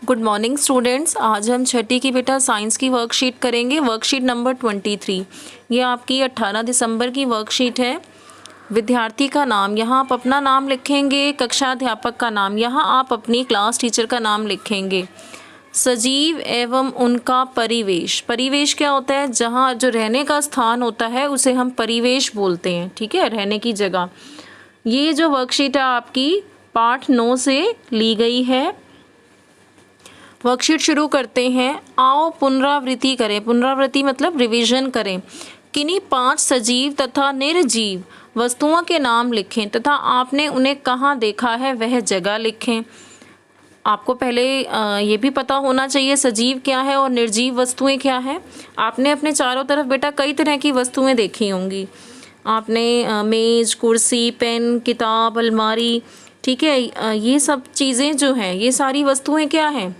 Good morning students. आज हम छठी की बेटा साइंस की वर्कशीट करेंगे, वर्कशीट नंबर 23। ये आपकी 18 दिसंबर की वर्कशीट है। विद्यार्थी का नाम, यहाँ आप अपना नाम लिखेंगे। कक्षा अध्यापक का नाम, यहाँ आप अपनी क्लास टीचर का नाम लिखेंगे। सजीव एवं उनका परिवेश, परिवेश क्या होता है? जहाँ जो रहने का स्थान होता है उसे हम परिवेश बोलते हैं, ठीक है, रहने की जगह। ये जो वर्कशीट है आपकी पाठ 9 से ली गई है। वर्कशीट शुरू करते हैं। आओ पुनरावृत्ति करें। पुनरावृत्ति मतलब रिवीजन करें। किन्हीं 5 सजीव तथा निर्जीव वस्तुओं के नाम लिखें तथा आपने उन्हें कहाँ देखा है वह जगह लिखें। आपको पहले ये भी पता होना चाहिए सजीव क्या है और निर्जीव वस्तुएं क्या हैं। आपने अपने चारों तरफ बेटा कई तरह की वस्तुएं देखी होंगी। आपने मेज, कुर्सी, पेन, किताब, अलमारी, ठीक है, ये सब चीज़ें जो हैं ये सारी वस्तुएं क्या हैं?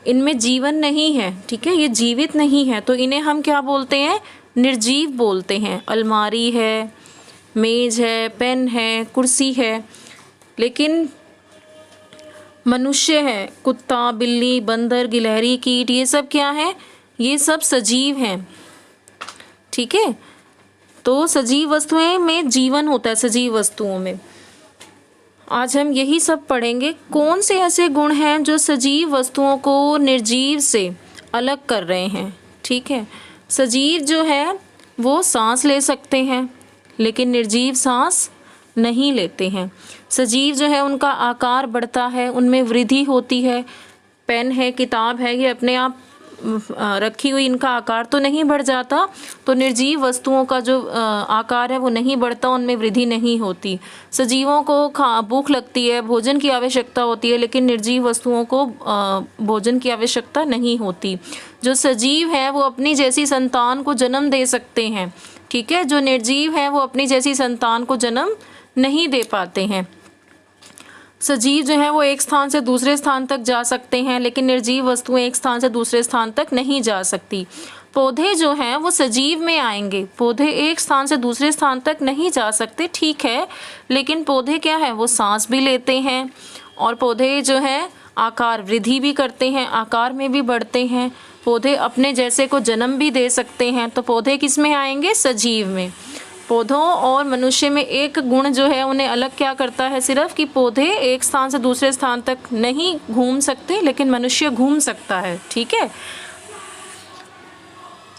इनमें जीवन नहीं है, ठीक है, ये जीवित नहीं है, तो इन्हें हम क्या बोलते हैं? निर्जीव बोलते हैं। अलमारी है, मेज है, पेन है, कुर्सी है। लेकिन मनुष्य है, कुत्ता, बिल्ली, बंदर, गिलहरी, कीट, ये सब क्या है? ये सब सजीव हैं, ठीक है। तो सजीव वस्तुएं में जीवन होता है, सजीव वस्तुओं में। आज हम यही सब पढ़ेंगे। कौन से ऐसे गुण हैं जो सजीव वस्तुओं को निर्जीव से अलग कर रहे हैं, ठीक है। सजीव जो है वो सांस ले सकते हैं लेकिन निर्जीव सांस नहीं लेते हैं। सजीव जो है उनका आकार बढ़ता है, उनमें वृद्धि होती है। पेन है, किताब है, ये अपने आप रखी हुई इनका आकार तो नहीं बढ़ जाता। तो निर्जीव वस्तुओं का जो आकार है वो नहीं बढ़ता, उनमें वृद्धि नहीं होती। सजीवों को भूख लगती है, भोजन की आवश्यकता होती है, लेकिन निर्जीव वस्तुओं को भोजन की आवश्यकता नहीं होती। जो सजीव है वो अपनी जैसी संतान को जन्म दे सकते हैं, ठीक है। जो निर्जीव है वो अपनी जैसी संतान को जन्म नहीं दे पाते हैं। सजीव जो है वो एक स्थान से दूसरे स्थान तक जा सकते हैं, लेकिन निर्जीव वस्तुएं एक स्थान से दूसरे स्थान तक नहीं जा सकती। पौधे जो हैं वो सजीव में आएंगे। पौधे एक स्थान से दूसरे स्थान तक नहीं जा सकते, ठीक है, लेकिन पौधे क्या है? वो सांस भी लेते हैं और पौधे जो है आकार वृद्धि भी करते हैं, आकार में भी बढ़ते हैं। पौधे अपने जैसे को जन्म भी दे सकते हैं। तो पौधे किस में आएंगे? सजीव में। पौधों और मनुष्य में एक गुण जो है उन्हें अलग क्या करता है? सिर्फ कि पौधे एक स्थान से दूसरे स्थान तक नहीं घूम सकते, लेकिन मनुष्य घूम सकता है, ठीक है।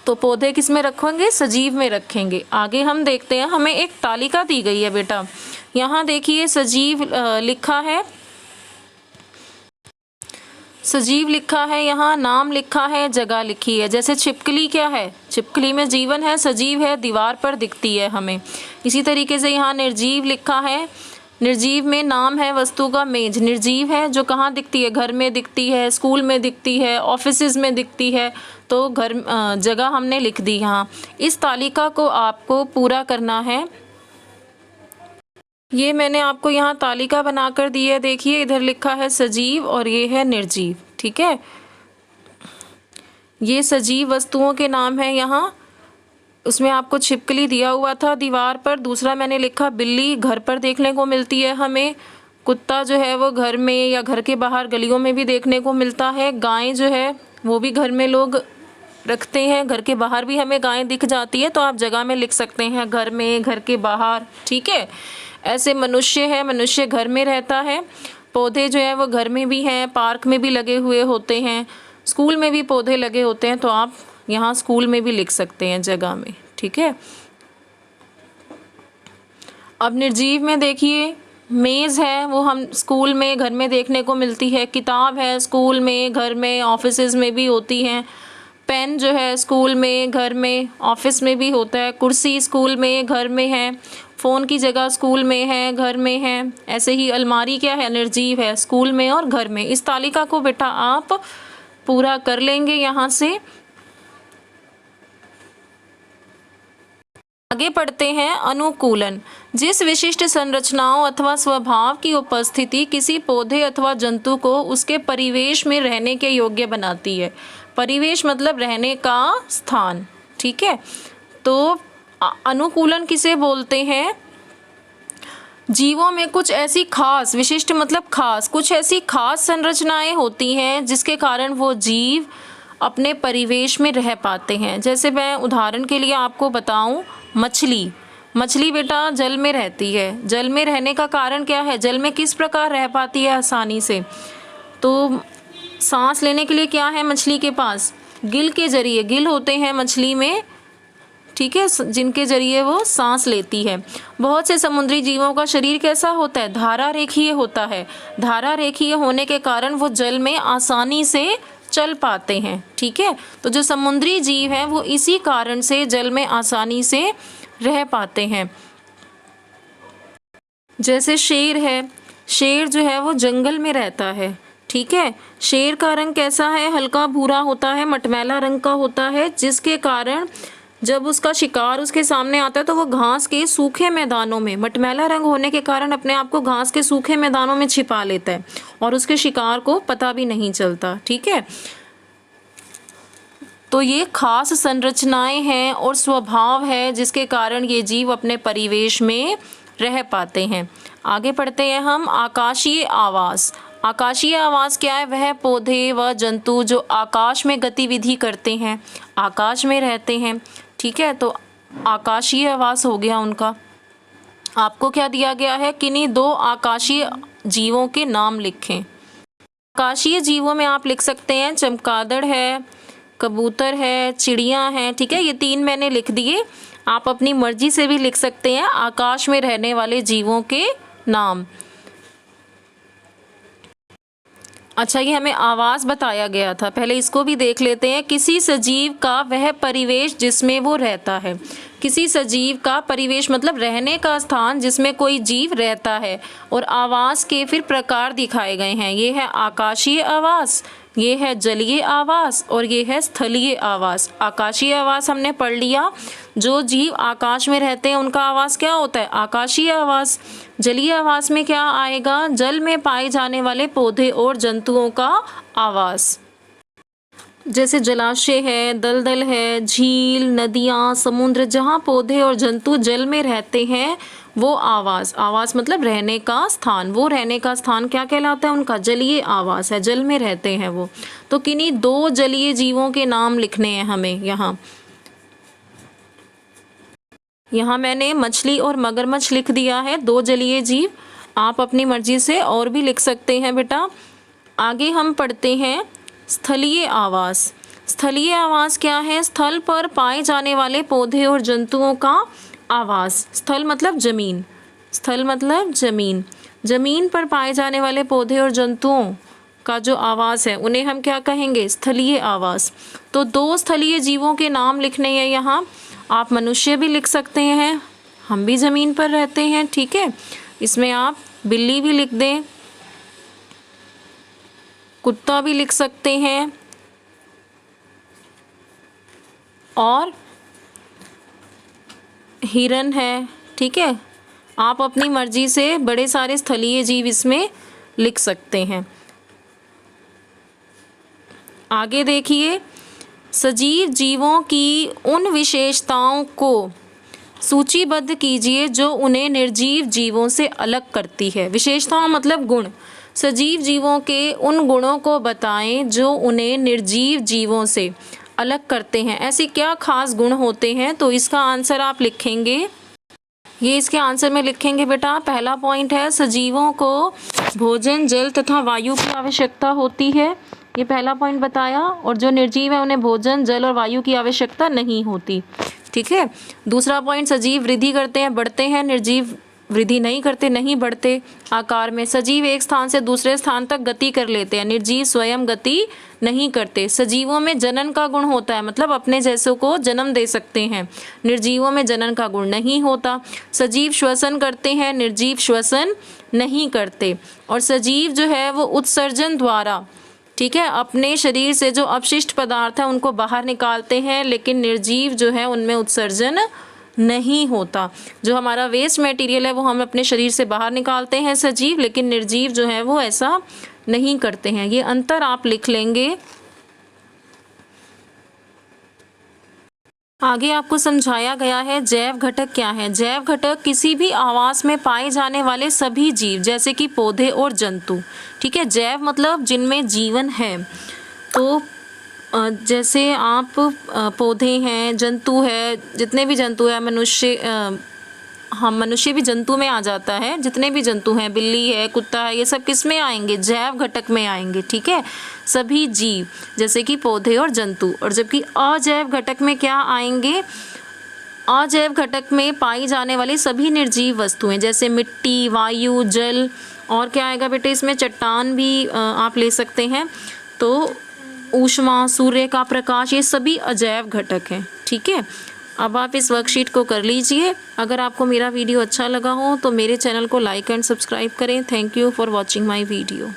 तो पौधे किस में रखेंगे? सजीव में रखेंगे। आगे हम देखते हैं, हमें एक तालिका दी गई है बेटा। यहाँ देखिए सजीव लिखा है, सजीव लिखा है, यहाँ नाम लिखा है, जगह लिखी है। जैसे छिपकली क्या है? छिपकली में जीवन है, सजीव है, दीवार पर दिखती है हमें। इसी तरीके से यहाँ निर्जीव लिखा है, निर्जीव में नाम है वस्तु का, मेज निर्जीव है, जो कहाँ दिखती है? घर में दिखती है, स्कूल में दिखती है, ऑफिसेज में दिखती है। तो घर जगह हमने लिख दी यहाँ। इस तालिका को आपको पूरा करना है। ये मैंने आपको यहाँ तालिका बनाकर दी है, देखिए इधर लिखा है सजीव और ये है निर्जीव, ठीक है। ये सजीव वस्तुओं के नाम है यहाँ। उसमें आपको छिपकली दिया हुआ था दीवार पर। दूसरा मैंने लिखा बिल्ली, घर पर देखने को मिलती है हमें। कुत्ता जो है वो घर में या घर के बाहर गलियों में भी देखने को मिलता है। गाय जो है वो भी घर में लोग रखते हैं, घर के बाहर भी हमें गाय दिख जाती है। तो आप जगह में लिख सकते हैं घर में, घर के बाहर, ठीक है। ऐसे मनुष्य है, मनुष्य घर में रहता है। पौधे जो है वो घर में भी हैं, पार्क में भी लगे हुए होते हैं, स्कूल में भी पौधे लगे होते हैं। तो आप यहाँ स्कूल में भी लिख सकते हैं जगह में, ठीक है। अब निर्जीव में देखिए मेज़ है, वो हम स्कूल में, घर में देखने को मिलती है। किताब है, स्कूल में, घर में, ऑफिसेज में भी होती हैं। पेन जो है स्कूल में, घर में, ऑफिस में भी होता है। कुर्सी स्कूल में, घर में है। फ़ोन की जगह स्कूल में है, घर में है। ऐसे ही अलमारी क्या है? निर्जीव है, स्कूल में और घर में। इस तालिका को बेटा आप पूरा कर लेंगे यहाँ से। आगे पढ़ते हैं। अनुकूलन, जिस विशिष्ट संरचनाओं अथवा स्वभाव की उपस्थिति किसी पौधे अथवा जंतु को उसके परिवेश में रहने के योग्य बनाती है। परिवेश मतलब रहने का स्थान, ठीक है। तो अनुकूलन किसे बोलते हैं? जीवों में कुछ ऐसी खास, विशिष्ट मतलब खास, कुछ ऐसी खास संरचनाएं होती हैं जिसके कारण वो जीव अपने परिवेश में रह पाते हैं। जैसे मैं उदाहरण के लिए आपको बताऊं, मछली। मछली बेटा जल में रहती है। जल में रहने का कारण क्या है? जल में किस प्रकार रह पाती है आसानी से? तो सांस लेने के लिए क्या है मछली के पास? गिल के जरिए, गिल होते हैं मछली में, ठीक है, जिनके जरिए वो सांस लेती है। बहुत से समुद्री जीवों का शरीर कैसा होता है? धारा रेखीय होता है। धारा रेखीय होने के कारण वो जल में आसानी से चल पाते हैं, ठीक है। तो जो समुद्री जीव हैं वो इसी कारण से जल में आसानी से रह पाते हैं। जैसे शेर है, शेर जो है वो जंगल में रहता है, ठीक है। शेर का रंग कैसा है? हल्का भूरा होता है, मटमैला रंग का होता है, जिसके कारण जब उसका शिकार उसके सामने आता है तो वो घास के सूखे मैदानों में, मटमैला रंग होने के कारण अपने आप को घास के सूखे मैदानों में छिपा लेता है और उसके शिकार को पता भी नहीं चलता, ठीक है। तो ये खास संरचनाएं हैं और स्वभाव है जिसके कारण ये जीव अपने परिवेश में रह पाते हैं। आगे पढ़ते हैं हम। आकाशीय आवास। आकाशीय आवास क्या है? वह पौधे व जंतु जो आकाश में गतिविधि करते हैं, आकाश में रहते हैं, ठीक है। तो आकाशीय आवास हो गया उनका। आपको क्या दिया गया है? किन्हीं 2 आकाशीय जीवों के नाम लिखें। आकाशीय जीवों में आप लिख सकते हैं चमगादड़ है, कबूतर है, चिड़िया है, ठीक है। ये 3 मैंने लिख दिए। आप अपनी मर्जी से भी लिख सकते हैं आकाश में रहने वाले जीवों के नाम। अच्छा, ये हमें आवास बताया गया था, पहले इसको भी देख लेते हैं। किसी सजीव का वह परिवेश जिसमें वो रहता है। किसी सजीव का परिवेश मतलब रहने का स्थान जिसमें कोई जीव रहता है। और आवास के फिर प्रकार दिखाए गए हैं। ये है आकाशीय आवास, ये है जलीय आवास और ये है स्थलीय आवास। आकाशीय आवास हमने पढ़ लिया, जो जीव आकाश में रहते हैं उनका आवास क्या होता है? आकाशीय आवास। जलीय आवास में क्या आएगा? जल में पाए जाने वाले पौधे और जंतुओं का आवास। जैसे जलाशय है, दलदल है, झील, नदियाँ, समुद्र, जहाँ पौधे और जंतु जल में रहते हैं वो आवास। आवास मतलब रहने का स्थान। वो रहने का स्थान क्या कहलाता है? उनका जलीय आवास है, जल में रहते हैं वो। तो किन्हीं 2 जलीय जीवों के नाम लिखने हैं हमें यहाँ। यहाँ मैंने मछली और मगरमच्छ लिख दिया है, 2 जलीय जीव। आप अपनी मर्जी से और भी लिख सकते हैं बेटा। आगे हम पढ़ते हैं स्थलीय आवास। स्थलीय आवास क्या है? स्थल पर पाए जाने वाले पौधे और जंतुओं का आवास। स्थल मतलब जमीन, स्थल मतलब जमीन। जमीन पर पाए जाने वाले पौधे और जंतुओं का जो आवास है उन्हें हम क्या कहेंगे? स्थलीय आवास। तो 2 स्थलीय जीवों के नाम लिखने हैं यहाँ। आप मनुष्य भी लिख सकते हैं, हम भी ज़मीन पर रहते हैं, ठीक है। इसमें आप बिल्ली भी लिख दें, कुत्ता भी लिख सकते हैं और हिरन है, ठीक है। आप अपनी मर्जी से बड़े सारे स्थलीय जीव इसमें लिख सकते हैं। आगे देखिए, सजीव जीवों की उन विशेषताओं को सूचीबद्ध कीजिए जो उन्हें निर्जीव जीवों से अलग करती है। विशेषताओं मतलब गुण। सजीव जीवों के उन गुणों को बताएं जो उन्हें निर्जीव जीवों से अलग करते हैं। ऐसे क्या खास गुण होते हैं? तो इसका आंसर आप लिखेंगे, ये इसके आंसर में लिखेंगे बेटा। पहला पॉइंट है सजीवों को भोजन, जल तथा वायु की आवश्यकता होती है, ये पहला पॉइंट बताया। और जो निर्जीव है उन्हें भोजन, जल और वायु की आवश्यकता नहीं होती, ठीक है। दूसरा पॉइंट, सजीव वृद्धि करते हैं, बढ़ते हैं, निर्जीव वृद्धि नहीं करते, नहीं बढ़ते आकार में। सजीव एक स्थान से दूसरे स्थान तक गति कर लेते हैं, निर्जीव स्वयं गति नहीं करते। सजीवों में जनन का गुण होता है, मतलब अपने जैसों को जन्म दे सकते हैं। निर्जीवों में जनन का गुण नहीं होता। सजीव श्वसन करते हैं, निर्जीव श्वसन नहीं करते। और सजीव जो है वो उत्सर्जन द्वारा, ठीक है, अपने शरीर से जो अपशिष्ट पदार्थ है उनको बाहर निकालते हैं, लेकिन निर्जीव जो है उनमें उत्सर्जन नहीं होता। जो हमारा वेस्ट मटेरियल है वो हम अपने शरीर से बाहर निकालते हैं सजीव, लेकिन निर्जीव जो है वो ऐसा नहीं करते हैं। ये अंतर आप लिख लेंगे। आगे आपको समझाया गया है जैव घटक क्या है। जैव घटक किसी भी आवास में पाए जाने वाले सभी जीव, जैसे कि पौधे और जंतु। ठीक है, जैव मतलब जिनमें जीवन है। तो जैसे आप पौधे हैं, जंतु है, जितने भी जंतु है, मनुष्य, हम मनुष्य भी जंतु में आ जाता है। जितने भी जंतु हैं, बिल्ली है, कुत्ता है, ये सब किस में आएंगे? जैव घटक में आएंगे। ठीक है, सभी जीव जैसे कि पौधे और जंतु। और जबकि अजैव घटक में क्या आएंगे? अजैव घटक में पाई जाने वाली सभी निर्जीव वस्तुएं, जैसे मिट्टी, वायु, जल, और क्या आएगा बेटे इसमें? चट्टान भी आप ले सकते हैं। तो ऊष्मा, सूर्य का प्रकाश, ये सभी अजैव घटक हैं। ठीक है, अब आप इस वर्कशीट को कर लीजिए। अगर आपको मेरा वीडियो अच्छा लगा हो तो मेरे चैनल को लाइक एंड सब्सक्राइब करें। Thank you for watching my video.